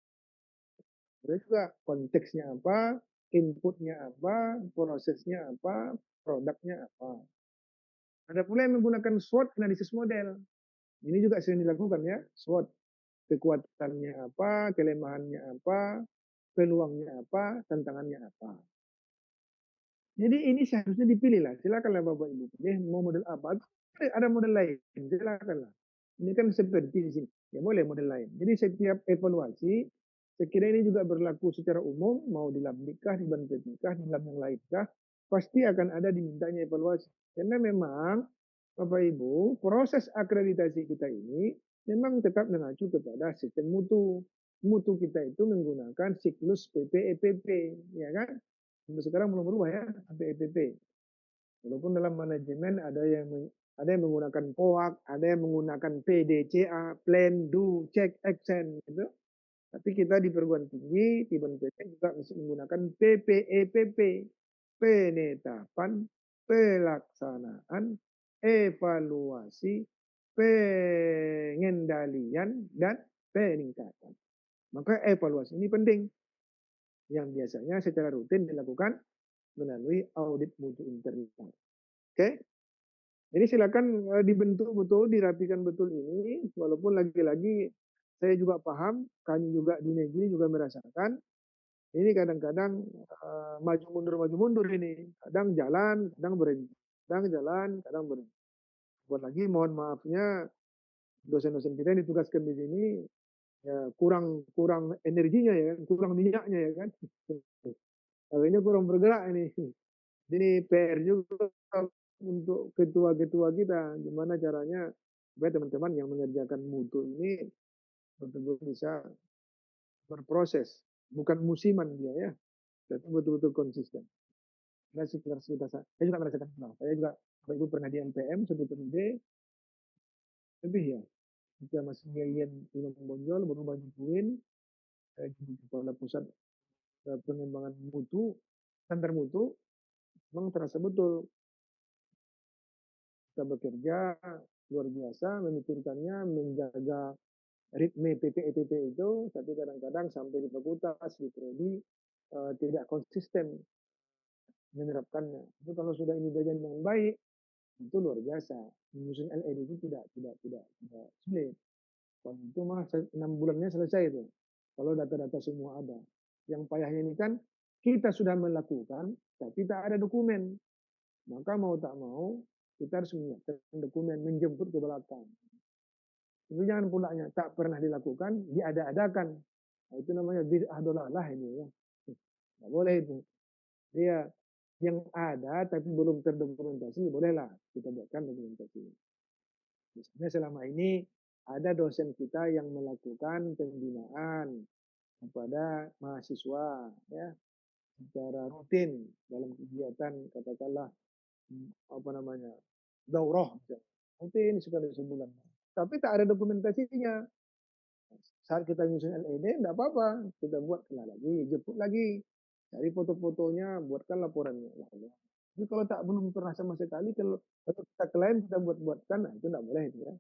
Ada juga konteksnya apa, inputnya apa, prosesnya apa, produknya apa. Ada pula yang menggunakan SWOT analysis model. Ini juga sering dilakukan ya, SWOT. Kekuatannya apa, kelemahannya apa, peluangnya apa, tantangannya apa. Jadi ini seharusnya dipilih lah. Silakanlah Bapak Ibu pilih mau model apa. Ada model lain, silakanlah. Ini kan seperti di sini. Ya boleh model lain. Jadi setiap evaluasi, saya kira ini juga berlaku secara umum, mau di Labdikah, di Banpetikah, di lab yang lainkah, pasti akan ada dimintanya evaluasi. Karena memang Bapak Ibu, proses akreditasi kita ini memang tetap mengacu kepada sistem mutu. Mutu kita itu menggunakan siklus PPEPP, ya kan? Sampai sekarang belum berubah ya, sampai EPP. Walaupun dalam manajemen ada yang menggunakan POAK, ada yang menggunakan PDCA, Plan, Do, Check, Action, gitu. Tapi kita di perguruan tinggi, di BNPB juga masih menggunakan PPEPP, penetapan, pelaksanaan, evaluasi, pengendalian, dan peningkatan. Maka evaluasi ini penting, yang biasanya secara rutin dilakukan melalui audit mutu internal. Oke? Jadi silakan dibentuk betul, dirapikan betul ini, walaupun lagi-lagi saya juga paham, kami juga di negeri juga merasakan, ini kadang-kadang maju mundur ini. Kadang jalan, kadang berhenti. Kadang jalan, kadang berhenti. Buat lagi mohon maafnya dosen-dosen kita yang ditugaskan di sini ya kurang energinya ya, kurang minyaknya ya kan. Akhirnya kurang bergerak ini. Ini PR juga untuk ketua-ketua kita, gimana caranya supaya teman-teman yang mengerjakan mutu ini betul-betul bisa berproses, bukan musiman dia ya, tapi betul-betul konsisten. Nah, sekitar saya juga merasakan kenal. Saya juga Bapak Ibu pernah di NPM satu periode lebih ya. Kita masih ngeliat film Bonjol, baru banyak Win, saya jadi kepala pusat pengembangan mutu, standar mutu, memang terasa betul kita bekerja luar biasa, memikirkannya, menjaga ritme PPEPP itu, tapi kadang-kadang sampai di fakultas, di prodi, tidak konsisten menerapkannya. Itu kalau sudah ini berjalan dengan baik, itu luar biasa. Menyusun LED itu tidak sulit. Kalau itu mah 6 bulannya selesai itu. Kalau data-data semua ada. Yang payahnya ini kan kita sudah melakukan, tapi tak ada dokumen. Maka mau tak mau kita harus menyiapkan dokumen, menjemput ke belakang. Itu jangan pulanya tak pernah dilakukan, diada-adakan. Nah, itu namanya bid'ah dolalah ini ya. Nggak boleh itu. Dia yang ada tapi belum terdokumentasi, bolehlah kita buatkan dokumentasi. Misalnya selama ini ada dosen kita yang melakukan pembinaan kepada mahasiswa ya secara rutin dalam kegiatan katakanlah apa namanya daurah rutin sekali sebulan. Tapi tak ada dokumentasinya. Saat kita nyusun LED, enggak apa-apa. Kita buat kena lagi, jemput lagi. Cari foto-fotonya, buatkan laporannya. Jadi kalau tak belum pernah sama sekali, kalau kita klaim, kita buat-buatkan, nah itu enggak boleh. Itu ya.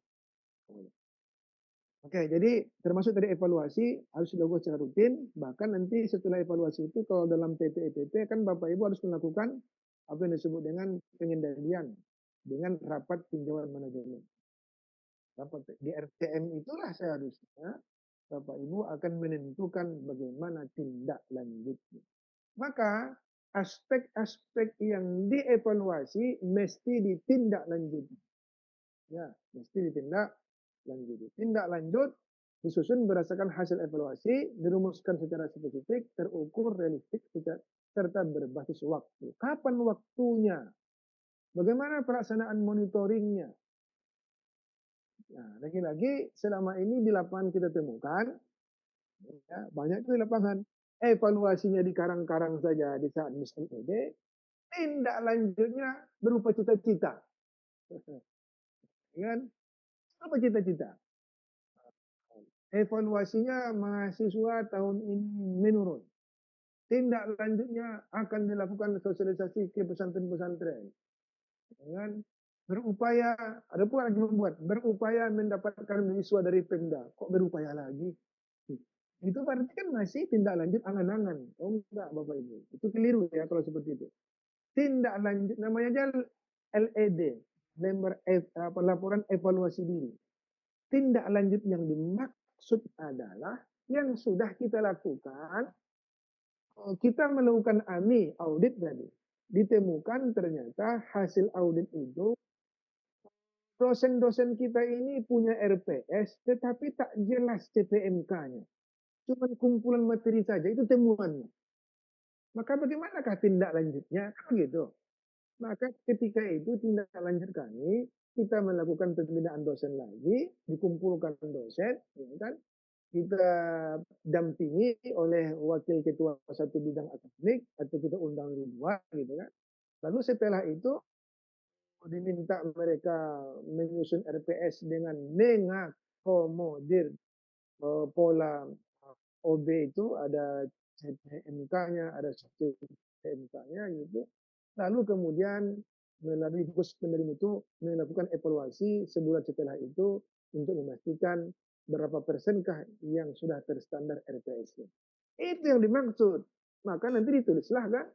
Oke, jadi termasuk tadi evaluasi harus dilakukan secara rutin. Bahkan nanti setelah evaluasi itu, kalau dalam TPEPP kan Bapak Ibu harus melakukan apa yang disebut dengan pengendalian dengan rapat tinjauan manajemen. Rapat di RTM itulah seharusnya Bapak Ibu akan menentukan bagaimana tindak lanjutnya. Maka aspek-aspek yang dievaluasi mesti ditindaklanjuti. Ya, mesti ditindaklanjuti. Tindak lanjut disusun berdasarkan hasil evaluasi, dirumuskan secara spesifik, terukur, realistik, serta berbasis waktu. Kapan waktunya? Bagaimana pelaksanaan monitoringnya? Nah, lagi-lagi selama ini di lapangan kita temukan ya, banyak itu di lapangan. Evaluasinya di karang-karang saja di saat misalnya ide, tindak lanjutnya berupa cita-cita. Kan? Berupa cita-cita. Evaluasinya mahasiswa tahun ini menurun. Tindak lanjutnya akan dilakukan sosialisasi ke pesantren-pesantren. Kan? Berupaya, ada pula lagi membuat, berupaya mendapatkan mahasiswa dari Pemda. Kok berupaya lagi? Itu berarti kan masih tindak lanjut angan-angan. Oh enggak Bapak Ibu. Itu keliru ya kalau seperti itu. Tindak lanjut namanya aja LED, laporan evaluasi diri. Tindak lanjut yang dimaksud adalah yang sudah kita lakukan, kita melakukan AMI, audit tadi. Ditemukan ternyata hasil audit itu dosen-dosen kita ini punya RPS tetapi tak jelas CPMK-nya. Cuma kumpulan materi saja, itu temuannya. Maka bagaimanakah tindak lanjutnya? Kan gitu. Maka ketika itu tindak lanjut kami, kita melakukan pembinaan dosen lagi, dikumpulkan dosen, ya kan? Kita dampingi oleh wakil ketua satu bidang akademik, atau kita undang dua, gitu kan? Lalu setelah itu diminta mereka menyusun RPS dengan mengakomodir pola OB itu ada CPMK-nya, ada CPMK-nya gitu. Lalu kemudian melalui gugus penerima itu melakukan evaluasi sebulan setelah itu untuk memastikan berapa persenkah yang sudah terstandar RPS-nya. Itu yang dimaksud. Maka nanti ditulislah kan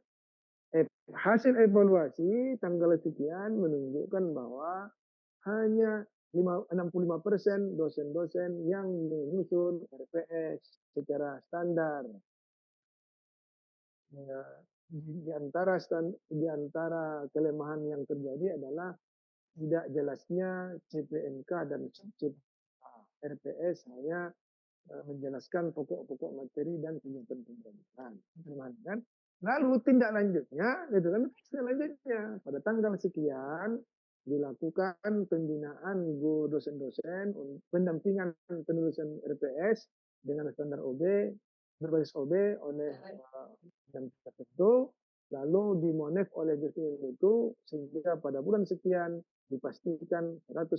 hasil evaluasi tanggal sekian menunjukkan bahwa hanya 65% dosen-dosen yang menyusun RPS secara standar. Ya, di antara kelemahan yang terjadi adalah tidak jelasnya CPNK dan RPS hanya menjelaskan pokok-pokok materi dan kegiatan pembelajaran. Kan? Lalu tindak lanjutnya, gitu kan, tindak lanjutnya pada tanggal sekian dilakukan pembinaan dosen-dosen, pendampingan penulisan RPS dengan standar OB, berbasis OB oleh yang tertentu, lalu dimonef oleh dosen itu sehingga pada bulan sekian dipastikan 100%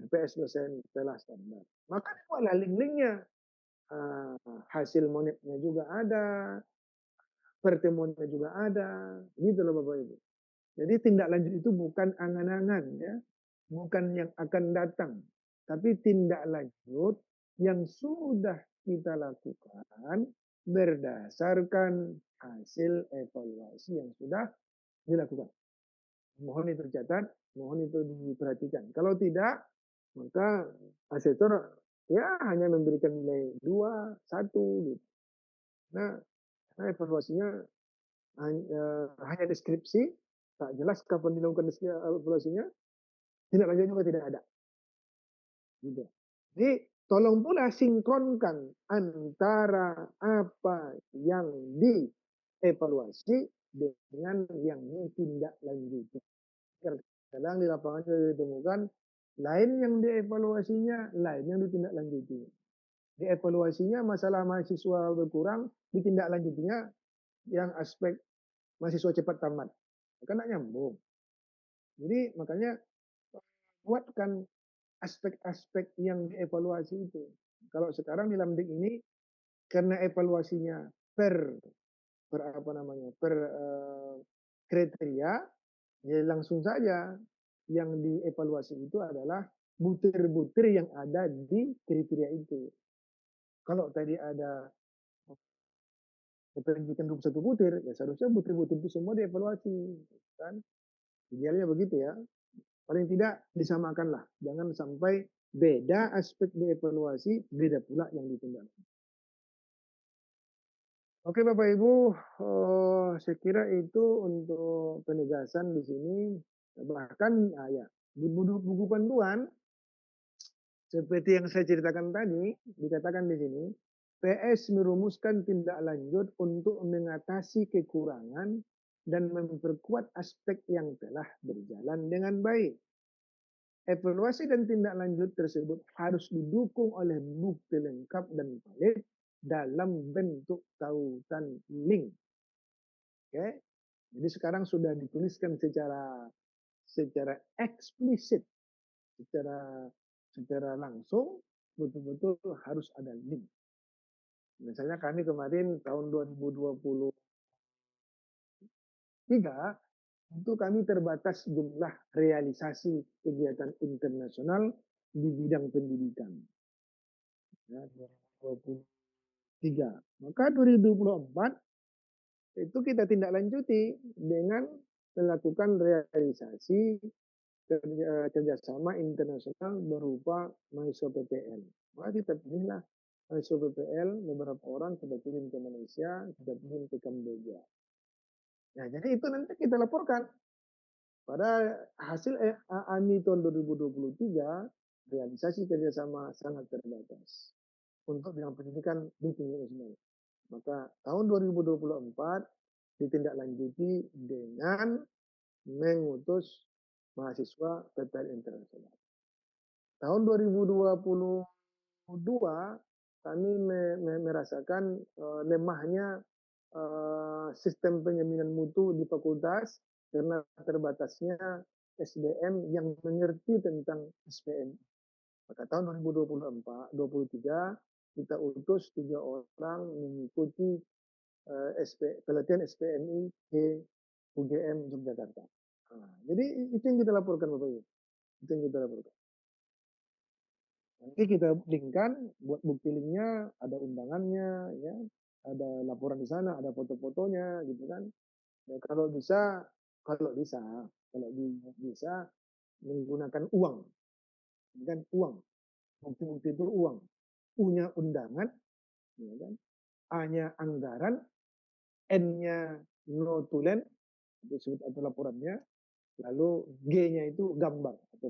RPS dosen telah standar. Maka dibuatlah link-linknya. Hasil monefnya juga ada, pertemuannya juga ada, gitu loh Bapak Ibu. Jadi tindak lanjut itu bukan angan-angan ya, bukan yang akan datang, tapi tindak lanjut yang sudah kita lakukan berdasarkan hasil evaluasi yang sudah dilakukan. Mohon itu dicatat, mohon itu diperhatikan. Kalau tidak, maka asesor ya hanya memberikan nilai 2, 1 gitu. Nah, evaluasinya hanya deskripsi, tak jelas kapan dilakukan evaluasinya, tindak lanjut juga tidak ada. Gitu. Jadi tolong pula sinkronkan antara apa yang dievaluasi dengan yang ditindaklanjuti. Kadang di lapangan ditemukan lain yang dievaluasinya, lain yang ditindaklanjuti. Dievaluasinya masalah mahasiswa berkurang, ditindaklanjutinya yang aspek mahasiswa cepat tamat. Karena nyambung. Jadi makanya buatkan aspek-aspek yang dievaluasi itu. Kalau sekarang di Lamdik ini karena evaluasinya per kriteria, ya langsung saja yang dievaluasi itu adalah butir-butir yang ada di kriteria itu. Kalau tadi ada pendidikan 21 butir, ya seharusnya butir-butir itu semua dievaluasi, kan? Idealnya begitu ya. Paling tidak disamakanlah, jangan sampai beda aspek dievaluasi, beda pula yang ditindak. Oke Bapak Ibu, saya kira itu untuk penegasan di sini. Bahkan ya, di buku panduan seperti yang saya ceritakan tadi, dikatakan di sini, PS merumuskan tindak lanjut untuk mengatasi kekurangan dan memperkuat aspek yang telah berjalan dengan baik. Evaluasi dan tindak lanjut tersebut harus didukung oleh bukti lengkap dan valid dalam bentuk tautan link. Oke, jadi sekarang sudah dituliskan secara eksplisit, secara langsung, betul-betul harus ada link. Misalnya kami kemarin tahun 2023 itu kami terbatas jumlah realisasi kegiatan internasional di bidang pendidikan. Ya, 2023. Maka 2024 itu kita tindak lanjuti dengan melakukan realisasi kerjasama internasional berupa mahasiswa PPL. Maka kita pilihlah mahasiswa PPL, beberapa orang kita kirim ke Malaysia, kita kirim ke Kamboja. Nah, jadi itu nanti kita laporkan. Pada hasil AMI tahun 2023, realisasi kerjasama sangat terbatas untuk bidang pendidikan di tingkat nasional. Maka tahun 2024 ditindaklanjuti dengan mengutus mahasiswa PPL internasional. Tahun 2022 kami merasakan lemahnya sistem penjaminan mutu di fakultas karena terbatasnya SDM yang mengerti tentang SPM. Maka tahun 2023 kita utus 3 orang mengikuti pelatihan SPMI di UGM Yogyakarta. Nah, jadi itu yang kita laporkan Bapak Ibu. Itu yang kita laporkan. Nanti kita linkkan, buat bukti linknya, ada undangannya, ya, ada laporan di sana, ada foto-fotonya, gitu kan. Ya, kalau bisa menggunakan uang, kan uang, bukti-bukti itu uang, punya undangan, ya kan, A-nya anggaran, N-nya notulen, disebut atau laporannya, lalu G-nya itu gambar atau